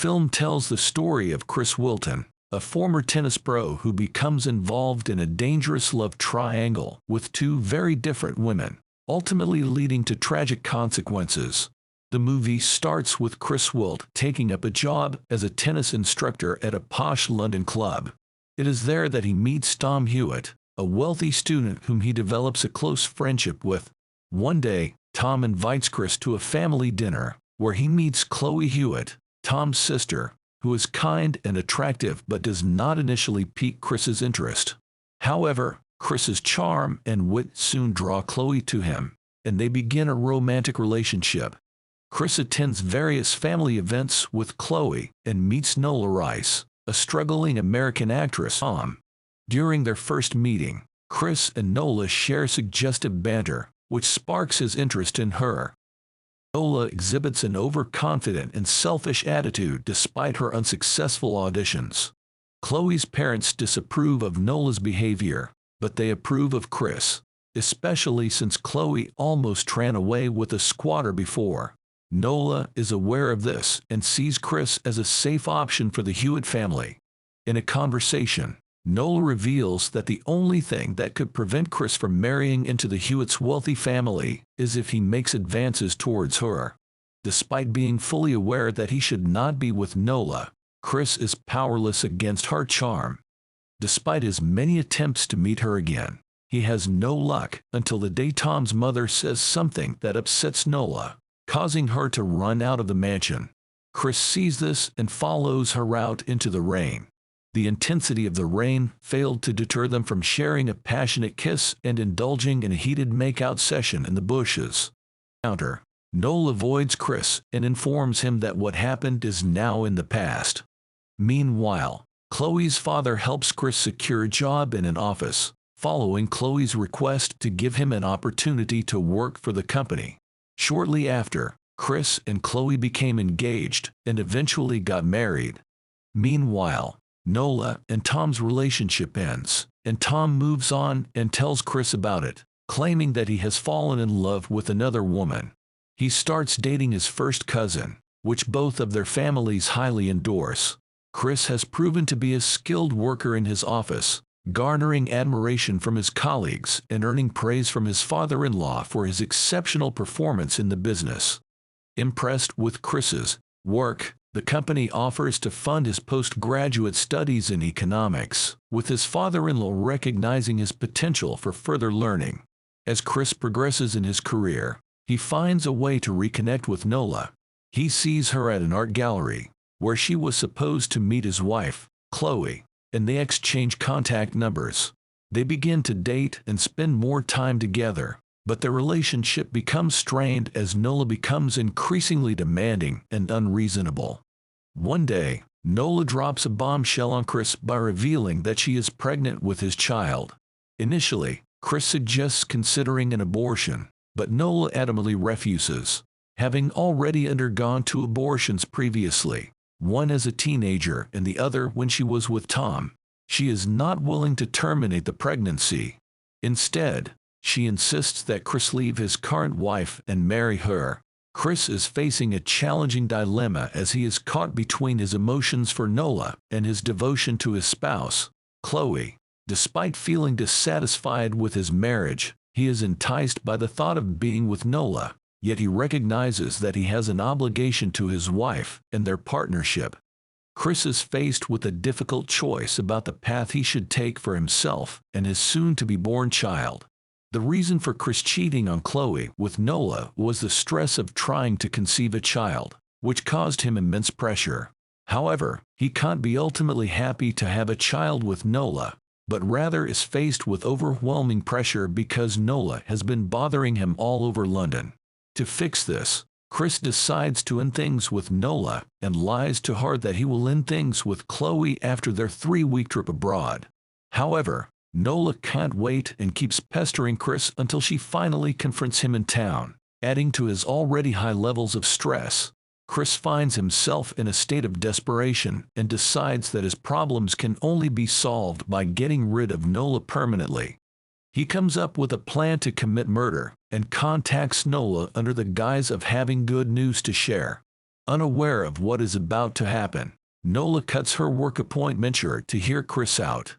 film tells the story of Chris Wilton, a former tennis pro who becomes involved in a dangerous love triangle with two very different women, ultimately leading to tragic consequences. The movie starts with Chris Wilt taking up a job as a tennis instructor at a posh London club. It is there that he meets Tom Hewett, a wealthy student whom he develops a close friendship with. One day, Tom invites Chris to a family dinner, where he meets Chloe Hewett, Tom's sister, who is kind and attractive but does not initially pique Chris's interest. However, Chris's charm and wit soon draw Chloe to him, and they begin a romantic relationship. Chris attends various family events with Chloe and meets Nola Rice, a struggling American actress. During their first meeting, Chris and Nola share suggestive banter, which sparks his interest in her. Nola exhibits an overconfident and selfish attitude despite her unsuccessful auditions. Chloe's parents disapprove of Nola's behavior, but they approve of Chris, especially since Chloe almost ran away with a squatter before. Nola is aware of this and sees Chris as a safe option for the Hewett family. In a conversation, Nola reveals that the only thing that could prevent Chris from marrying into the Hewett's wealthy family is if he makes advances towards her. Despite being fully aware that he should not be with Nola, Chris is powerless against her charm. Despite his many attempts to meet her again, he has no luck until the day Tom's mother says something that upsets Nola, causing her to run out of the mansion. Chris sees this and follows her out into the rain. The intensity of the rain failed to deter them from sharing a passionate kiss and indulging in a heated makeout session in the bushes. Nola avoids Chris and informs him that what happened is now in the past. Meanwhile, Chloe's father helps Chris secure a job in an office, following Chloe's request to give him an opportunity to work for the company. Shortly after, Chris and Chloe became engaged and eventually got married. Meanwhile, Nola and Tom's relationship ends, and Tom moves on and tells Chris about it, claiming that he has fallen in love with another woman. He starts dating his first cousin, which both of their families highly endorse. Chris has proven to be a skilled worker in his office, garnering admiration from his colleagues and earning praise from his father-in-law for his exceptional performance in the business. Impressed with Chris's work, the company offers to fund his postgraduate studies in economics, with his father-in-law recognizing his potential for further learning. As Chris progresses in his career, he finds a way to reconnect with Nola. He sees her at an art gallery, where she was supposed to meet his wife, Chloe, and they exchange contact numbers. They begin to date and spend more time together, but their relationship becomes strained as Nola becomes increasingly demanding and unreasonable. One day, Nola drops a bombshell on Chris by revealing that she is pregnant with his child. Initially, Chris suggests considering an abortion, but Nola adamantly refuses. Having already undergone 2 abortions previously, one as a teenager and the other when she was with Tom, she is not willing to terminate the pregnancy. Instead, she insists that Chris leave his current wife and marry her. Chris is facing a challenging dilemma as he is caught between his emotions for Nola and his devotion to his spouse, Chloe. Despite feeling dissatisfied with his marriage, he is enticed by the thought of being with Nola, yet he recognizes that he has an obligation to his wife and their partnership. Chris is faced with a difficult choice about the path he should take for himself and his soon-to-be-born child. The reason for Chris cheating on Chloe with Nola was the stress of trying to conceive a child, which caused him immense pressure. However, he can't be ultimately happy to have a child with Nola, but rather is faced with overwhelming pressure because Nola has been bothering him all over London. To fix this, Chris decides to end things with Nola and lies to her that he will end things with Chloe after their 3-week trip abroad. However, Nola can't wait and keeps pestering Chris until she finally confronts him in town, adding to his already high levels of stress. Chris finds himself in a state of desperation and decides that his problems can only be solved by getting rid of Nola permanently. He comes up with a plan to commit murder and contacts Nola under the guise of having good news to share. Unaware of what is about to happen, Nola cuts her work appointment short to hear Chris out.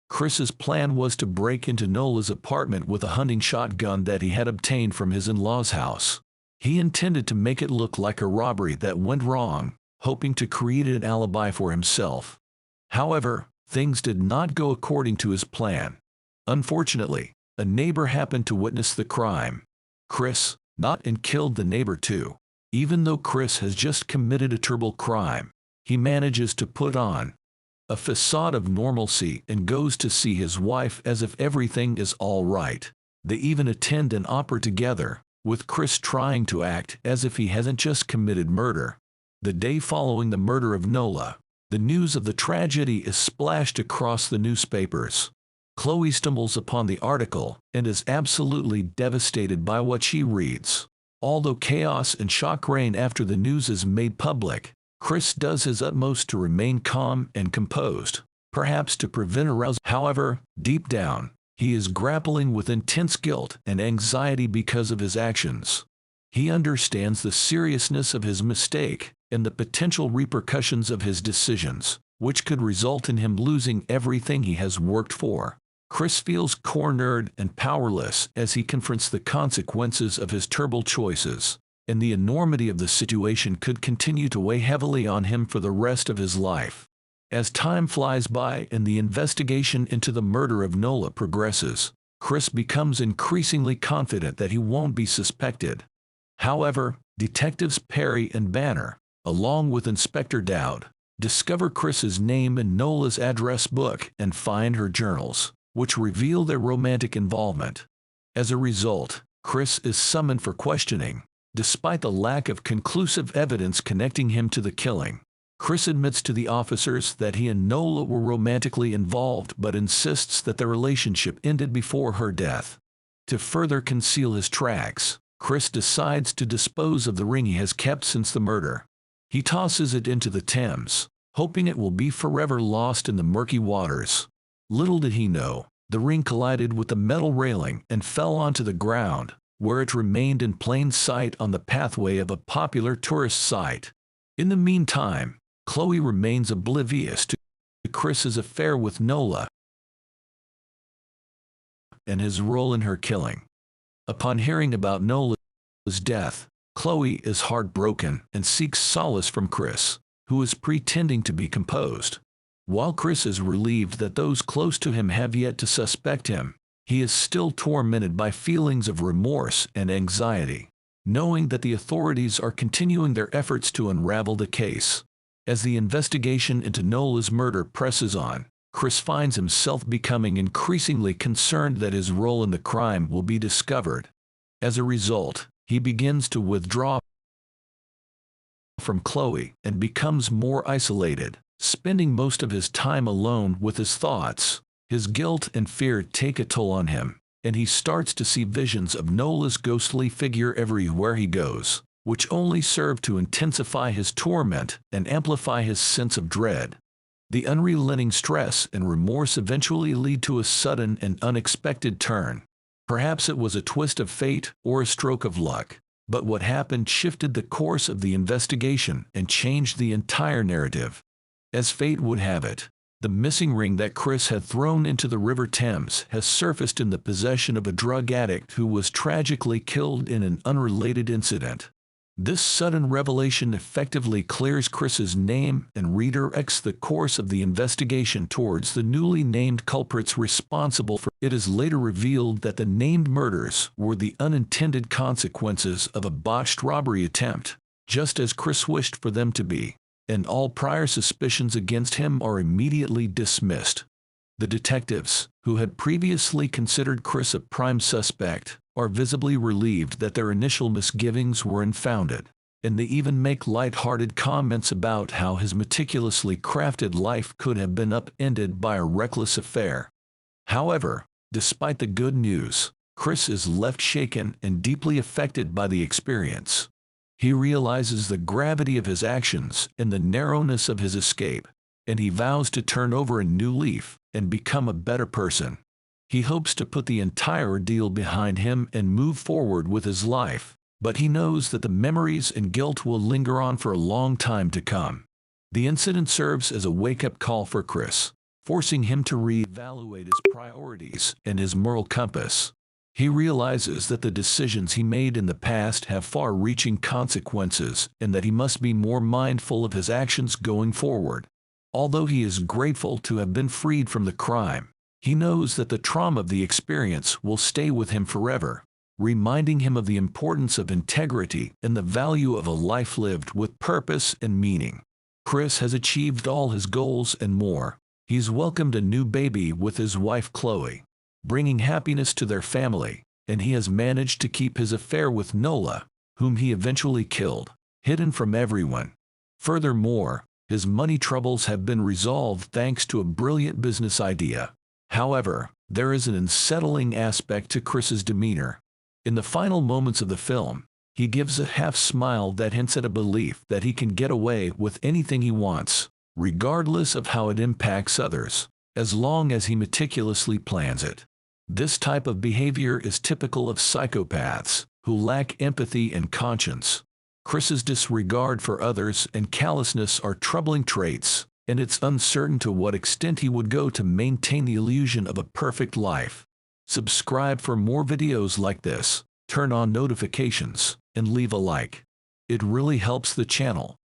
Chris's plan was to break into Nola's apartment with a hunting shotgun that he had obtained from his in-laws' house. He intended to make it look like a robbery that went wrong, hoping to create an alibi for himself. However, things did not go according to his plan. Unfortunately, a neighbor happened to witness the crime. Chris not and killed the neighbor too. Even though Chris has just committed a terrible crime, he manages to put on a facade of normalcy and goes to see his wife as if everything is all right. They even attend an opera together, with Chris trying to act as if he hasn't just committed murder. The day following the murder of Nola, the news of the tragedy is splashed across the newspapers. Chloe stumbles upon the article and is absolutely devastated by what she reads. Although chaos and shock reign after the news is made public, Chris does his utmost to remain calm and composed, perhaps to prevent arousal. However, deep down, he is grappling with intense guilt and anxiety because of his actions. He understands the seriousness of his mistake and the potential repercussions of his decisions, which could result in him losing everything he has worked for. Chris feels cornered and powerless as he confronts the consequences of his terrible choices, and the enormity of the situation could continue to weigh heavily on him for the rest of his life. As time flies by and the investigation into the murder of Nola progresses, Chris becomes increasingly confident that he won't be suspected. However, detectives Perry and Banner, along with Inspector Dowd, discover Chris's name in Nola's address book and find her journals, which reveal their romantic involvement. As a result, Chris is summoned for questioning. Despite the lack of conclusive evidence connecting him to the killing, Chris admits to the officers that he and Nola were romantically involved but insists that their relationship ended before her death. To further conceal his tracks, Chris decides to dispose of the ring he has kept since the murder. He tosses it into the Thames, hoping it will be forever lost in the murky waters. Little did he know, the ring collided with the metal railing and fell onto the ground, where it remained in plain sight on the pathway of a popular tourist site. In the meantime, Chloe remains oblivious to Chris's affair with Nola and his role in her killing. Upon hearing about Nola's death, Chloe is heartbroken and seeks solace from Chris, who is pretending to be composed. While Chris is relieved that those close to him have yet to suspect him, he is still tormented by feelings of remorse and anxiety, knowing that the authorities are continuing their efforts to unravel the case. As the investigation into Nola's murder presses on, Chris finds himself becoming increasingly concerned that his role in the crime will be discovered. As a result, he begins to withdraw from Chloe and becomes more isolated, spending most of his time alone with his thoughts. His guilt and fear take a toll on him, and he starts to see visions of Nola's ghostly figure everywhere he goes, which only serve to intensify his torment and amplify his sense of dread. The unrelenting stress and remorse eventually lead to a sudden and unexpected turn. Perhaps it was a twist of fate or a stroke of luck, but what happened shifted the course of the investigation and changed the entire narrative. As fate would have it, the missing ring that Chris had thrown into the River Thames has surfaced in the possession of a drug addict who was tragically killed in an unrelated incident. This sudden revelation effectively clears Chris's name and redirects the course of the investigation towards the newly named culprits responsible for it. It is later revealed that the named murders were the unintended consequences of a botched robbery attempt, just as Chris wished for them to be, and all prior suspicions against him are immediately dismissed. The detectives, who had previously considered Chris a prime suspect, are visibly relieved that their initial misgivings were unfounded, and they even make light-hearted comments about how his meticulously crafted life could have been upended by a reckless affair. However, despite the good news, Chris is left shaken and deeply affected by the experience. He realizes the gravity of his actions and the narrowness of his escape, and he vows to turn over a new leaf and become a better person. He hopes to put the entire ordeal behind him and move forward with his life, but he knows that the memories and guilt will linger on for a long time to come. The incident serves as a wake-up call for Chris, forcing him to reevaluate his priorities and his moral compass. He realizes that the decisions he made in the past have far-reaching consequences and that he must be more mindful of his actions going forward. Although he is grateful to have been freed from the crime, he knows that the trauma of the experience will stay with him forever, reminding him of the importance of integrity and the value of a life lived with purpose and meaning. Chris has achieved all his goals and more. He's welcomed a new baby with his wife Chloe, bringing happiness to their family, and he has managed to keep his affair with Nola, whom he eventually killed, hidden from everyone. Furthermore, his money troubles have been resolved thanks to a brilliant business idea. However, there is an unsettling aspect to Chris's demeanor. In the final moments of the film, he gives a half-smile that hints at a belief that he can get away with anything he wants, regardless of how it impacts others, as long as he meticulously plans it. This type of behavior is typical of psychopaths, who lack empathy and conscience. Chris's disregard for others and callousness are troubling traits, and it's uncertain to what extent he would go to maintain the illusion of a perfect life. Subscribe for more videos like this, turn on notifications, and leave a like. It really helps the channel.